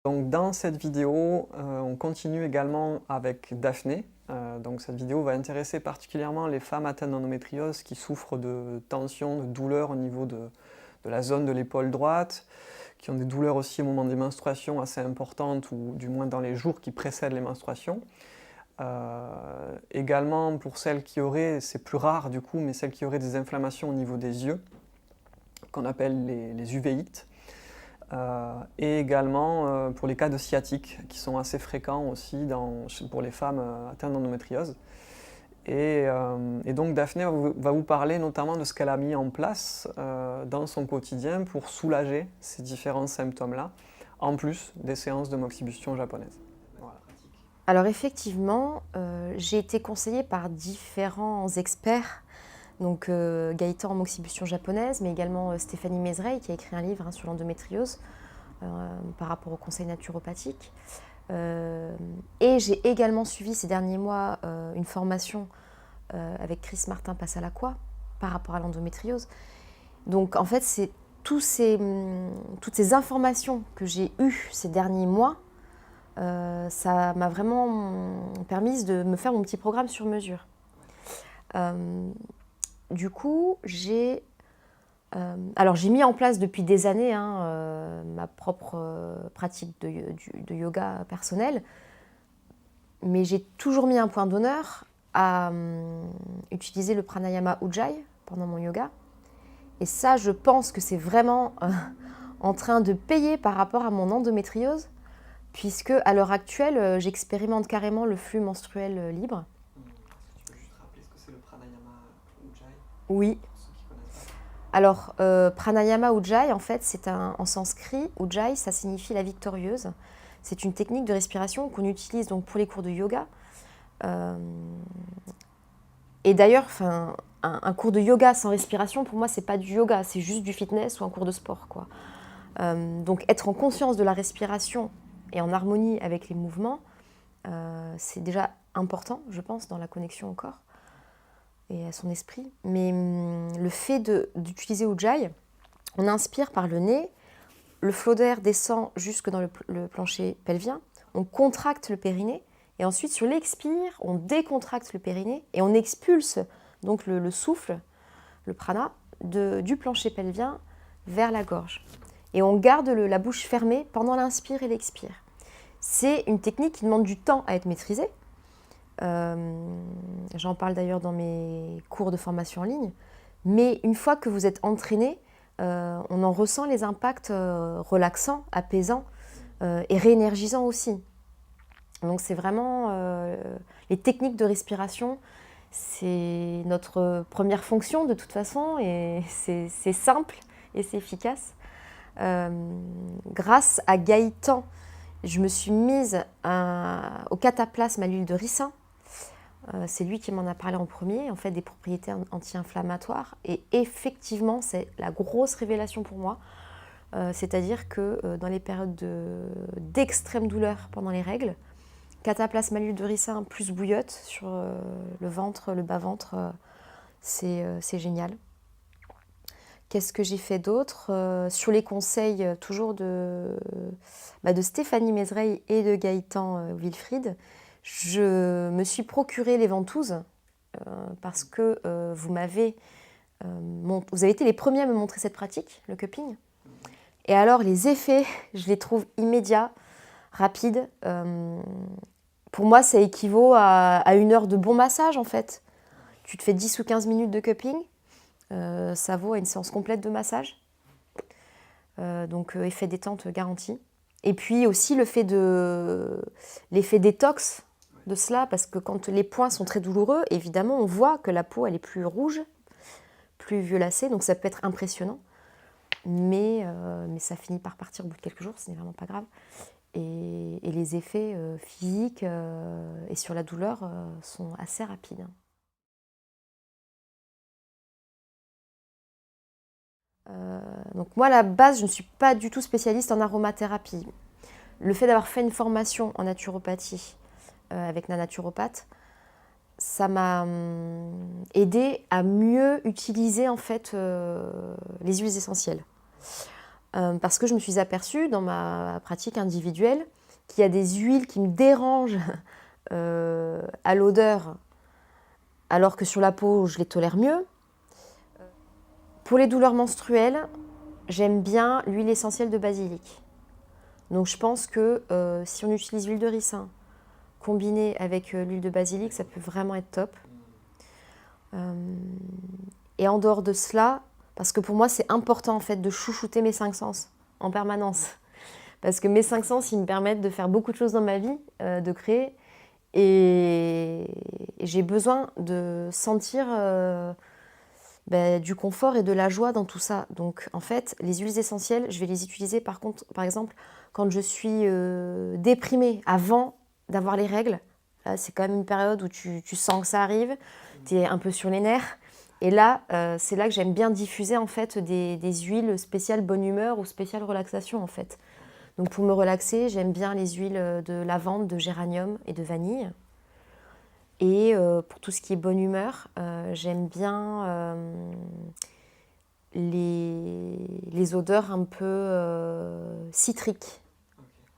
Donc dans cette vidéo, on continue également avec Daphné. Donc cette vidéo va intéresser particulièrement les femmes atteintes d'endométriose qui souffrent de tensions, de douleurs au niveau de la zone de l'épaule droite, qui ont des douleurs aussi au moment des menstruations assez importantes, ou du moins dans les jours qui précèdent les menstruations. Également pour celles qui auraient, c'est plus rare du coup, mais celles qui auraient des inflammations au niveau des yeux, qu'on appelle les uvéites. Et également pour les cas de sciatique, qui sont assez fréquents aussi pour les femmes atteintes d'endométriose. Et donc Daphné va vous parler notamment de ce qu'elle a mis en place dans son quotidien pour soulager ces différents symptômes-là, en plus des séances de moxibustion japonaise. Voilà. Alors effectivement, j'ai été conseillée par différents experts, donc Gaëtan en moxibustion japonaise, mais également Stéphanie Mézeray qui a écrit un livre sur l'endométriose par rapport au conseil naturopathique. Et j'ai également suivi ces derniers mois une formation avec Chris Martin Passalacqua par rapport à l'endométriose. Donc en fait, c'est toutes ces informations que j'ai eues ces derniers mois, ça m'a vraiment permis de me faire mon petit programme sur mesure. Du coup, j'ai mis en place depuis des années ma propre pratique de yoga personnel, mais j'ai toujours mis un point d'honneur à utiliser le pranayama Ujjayi pendant mon yoga. Et ça, je pense que c'est vraiment en train de payer par rapport à mon endométriose, puisque à l'heure actuelle, j'expérimente carrément le flux menstruel libre. Tu peux juste rappeler ce que c'est le pranayama Ujjayi? Oui. Pour ceux qui connaissent pas. Alors, pranayama Ujjayi, en fait, c'est en sanskrit. Ujjayi, ça signifie la victorieuse. C'est une technique de respiration qu'on utilise donc pour les cours de yoga. Et d'ailleurs, un cours de yoga sans respiration, pour moi, c'est pas du yoga, c'est juste du fitness ou un cours de sport, quoi. Donc, être en conscience de la respiration et en harmonie avec les mouvements, c'est déjà important, je pense, dans la connexion au corps et à son esprit. Mais le fait d'utiliser Ujjayi, on inspire par le nez, le flot d'air descend jusque dans le plancher pelvien, on contracte le périnée, et ensuite sur l'expire, on décontracte le périnée et on expulse donc le souffle, le prana, du plancher pelvien vers la gorge. Et on garde la bouche fermée pendant l'inspire et l'expire. C'est une technique qui demande du temps à être maîtrisée. J'en parle d'ailleurs dans mes cours de formation en ligne. Mais une fois que vous êtes entraîné, on en ressent les impacts relaxants, apaisants et réénergisants aussi. Donc c'est vraiment les techniques de respiration, c'est notre première fonction de toute façon et c'est simple et c'est efficace. Grâce à Gaëtan, je me suis mise au cataplasme à l'huile de ricin. C'est lui qui m'en a parlé en premier, en fait, des propriétés anti-inflammatoires. Et effectivement, c'est la grosse révélation pour moi. C'est-à-dire que dans les périodes d'extrême douleur pendant les règles, cataplasme à l'huile de ricin plus bouillotte sur le ventre, le bas-ventre, c'est génial. Qu'est-ce que j'ai fait d'autre sur les conseils toujours de Stéphanie Mézeray et de Gaëtan Wilfried, je me suis procuré les ventouses parce que vous avez été les premiers à me montrer cette pratique, le cupping. Et alors les effets, je les trouve immédiats, rapides. Pour moi, ça équivaut à 1 heure de bon massage en fait. Tu te fais 10 ou 15 minutes de cupping, ça vaut à une séance complète de massage. Donc effet détente garanti. Et puis aussi l'effet détox de cela, parce que quand les points sont très douloureux, évidemment, on voit que la peau elle est plus rouge, plus violacée, donc ça peut être impressionnant. Mais ça finit par partir au bout de quelques jours, ce n'est vraiment pas grave. Et les effets physiques et sur la douleur sont assez rapides. Donc moi, à la base, je ne suis pas du tout spécialiste en aromathérapie. Le fait d'avoir fait une formation en naturopathie avec la naturopathe, ça m'a aidé à mieux utiliser en fait les huiles essentielles. parce que je me suis aperçue dans ma pratique individuelle qu'il y a des huiles qui me dérangent à l'odeur, alors que sur la peau, je les tolère mieux. Pour les douleurs menstruelles, j'aime bien l'huile essentielle de basilic. Donc je pense que si on utilise l'huile de ricin combinée avec l'huile de basilic, ça peut vraiment être top. Et en dehors de cela, parce que pour moi c'est important en fait de chouchouter mes 5 sens en permanence. Parce que mes 5 sens, ils me permettent de faire beaucoup de choses dans ma vie, de créer. Et j'ai besoin de sentir du confort et de la joie dans tout ça. Donc en fait, les huiles essentielles, je vais les utiliser par exemple, quand je suis déprimée, avant d'avoir les règles. Là, c'est quand même une période où tu sens que ça arrive, tu es un peu sur les nerfs. Et là, c'est là que j'aime bien diffuser en fait des huiles spéciales bonne humeur ou spéciales relaxation en fait. Donc pour me relaxer, j'aime bien les huiles de lavande, de géranium et de vanille. Et pour tout ce qui est bonne humeur, j'aime bien les odeurs un peu citriques.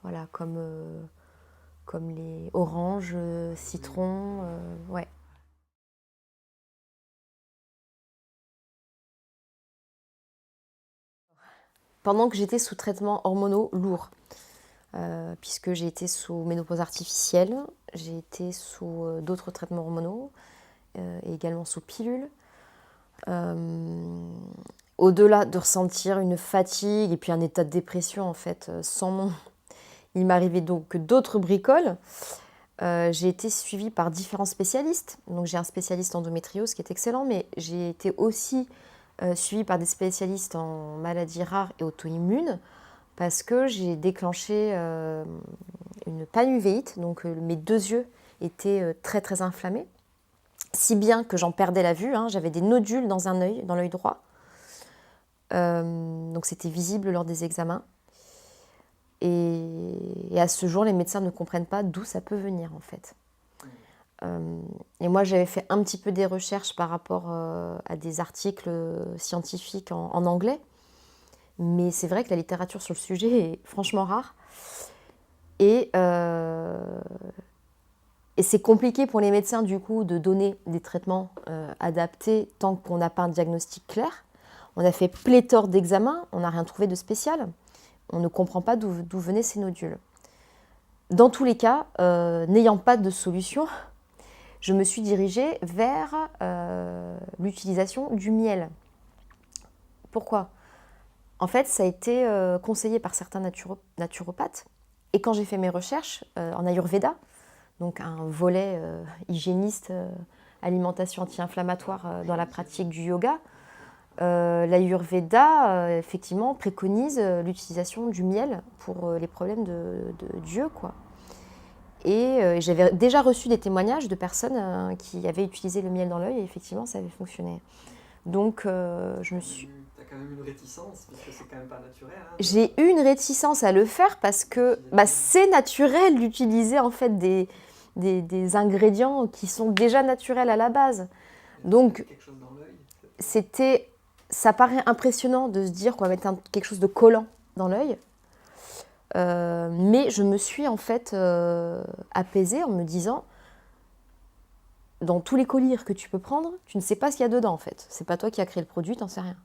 Voilà, comme les oranges, citrons, ouais. Pendant que j'étais sous traitements hormonaux lourds, puisque j'ai été sous ménopause artificielle, j'ai été sous d'autres traitements hormonaux, et également sous pilule. Au-delà de ressentir une fatigue et puis un état de dépression en fait sans nom, il m'arrivait donc que d'autres bricoles. J'ai été suivie par différents spécialistes. Donc j'ai un spécialiste endométriose qui est excellent, mais j'ai été aussi suivie par des spécialistes en maladies rares et auto-immunes parce que j'ai déclenché une panuvéite, donc mes 2 yeux étaient très très inflammés, si bien que j'en perdais la vue, hein, j'avais des nodules dans un œil, dans l'œil droit, donc c'était visible lors des examens. Et à ce jour, les médecins ne comprennent pas d'où ça peut venir en fait. Et moi, j'avais fait un petit peu des recherches par rapport à des articles scientifiques en anglais, mais c'est vrai que la littérature sur le sujet est franchement rare. Et c'est compliqué pour les médecins du coup de donner des traitements adaptés tant qu'on n'a pas un diagnostic clair. On a fait pléthore d'examens, on n'a rien trouvé de spécial. On ne comprend pas d'où venaient ces nodules. Dans tous les cas, n'ayant pas de solution, je me suis dirigée vers l'utilisation du miel. Pourquoi ? En fait, ça a été conseillé par certains naturopathes. Et quand j'ai fait mes recherches en Ayurveda, donc un volet hygiéniste, alimentation anti-inflammatoire dans la pratique du yoga, l'Ayurveda, effectivement, préconise l'utilisation du miel pour les problèmes d'yeux, quoi. Et j'avais déjà reçu des témoignages de personnes qui avaient utilisé le miel dans l'œil et effectivement, ça avait fonctionné. Donc, je me suis... Tu as quand même une réticence, parce que c'est quand même pas naturel. Hein, J'ai eu une réticence à le faire parce que c'est naturel d'utiliser en fait des ingrédients qui sont déjà naturels à la base. Donc, ça paraît impressionnant de se dire qu'on va mettre quelque chose de collant dans l'œil. Mais je me suis en fait apaisée en me disant, dans tous les collyres que tu peux prendre, tu ne sais pas ce qu'il y a dedans en fait. C'est pas toi qui as créé le produit, t'en sais rien.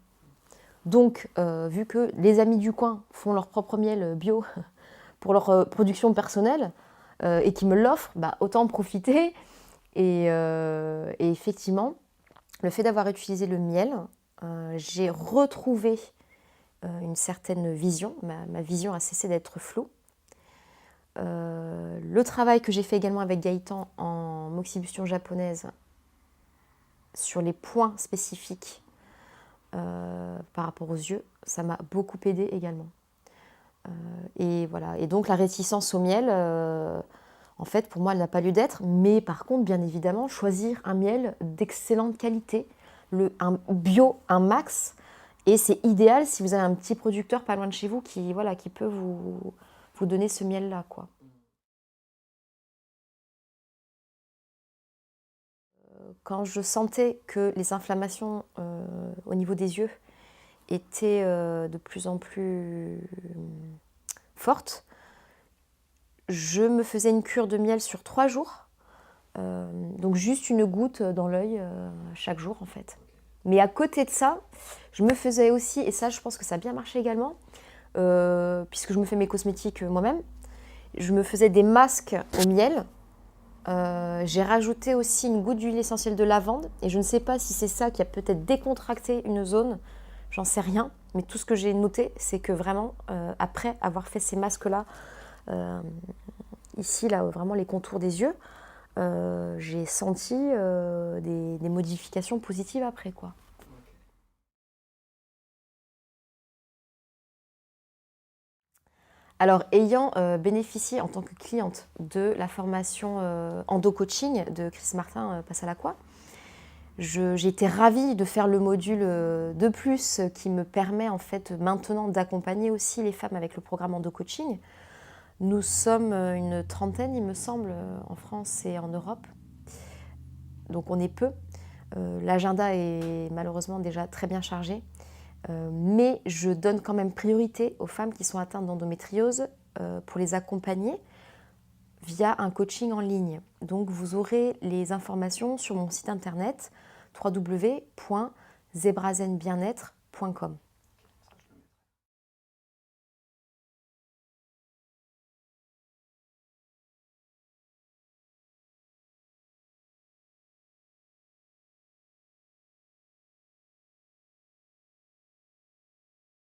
Donc, vu que les amis du coin font leur propre miel bio pour leur production personnelle et qui me l'offrent, autant en profiter. Et effectivement, le fait d'avoir utilisé le miel, j'ai retrouvé une certaine vision. Ma vision a cessé d'être floue. Le travail que j'ai fait également avec Gaëtan en moxibustion japonaise sur les points spécifiques par rapport aux yeux, ça m'a beaucoup aidé également. Et voilà. Et donc la réticence au miel, en fait, pour moi, elle n'a pas lieu d'être. Mais par contre, bien évidemment, choisir un miel d'excellente qualité, un bio, un max. Et c'est idéal si vous avez un petit producteur pas loin de chez vous qui peut vous donner ce miel-là, quoi. Quand je sentais que les inflammations au niveau des yeux était de plus en plus forte, je me faisais une cure de miel sur 3 jours. Donc juste une goutte dans l'œil chaque jour en fait. Mais à côté de ça, je me faisais aussi, et ça je pense que ça a bien marché également, puisque je me fais mes cosmétiques moi-même, je me faisais des masques au miel. J'ai rajouté aussi une goutte d'huile essentielle de lavande, et je ne sais pas si c'est ça qui a peut-être décontracté une zone, j'en sais rien, mais tout ce que j'ai noté, c'est que vraiment, après avoir fait ces masques-là, ici, là, vraiment les contours des yeux, j'ai senti des modifications positives après, quoi. Alors, ayant bénéficié en tant que cliente de la formation endo-coaching de Chris Martin Passalacqua, j'ai été ravie de faire le module de plus qui me permet en fait maintenant d'accompagner aussi les femmes avec le programme endo-coaching. Nous sommes une trentaine, il me semble, en France et en Europe. Donc on est peu. L'agenda est malheureusement déjà très bien chargé. Mais je donne quand même priorité aux femmes qui sont atteintes d'endométriose pour les accompagner via un coaching en ligne. Donc vous aurez les informations sur mon site internet www.zebrazenbienêtre.com.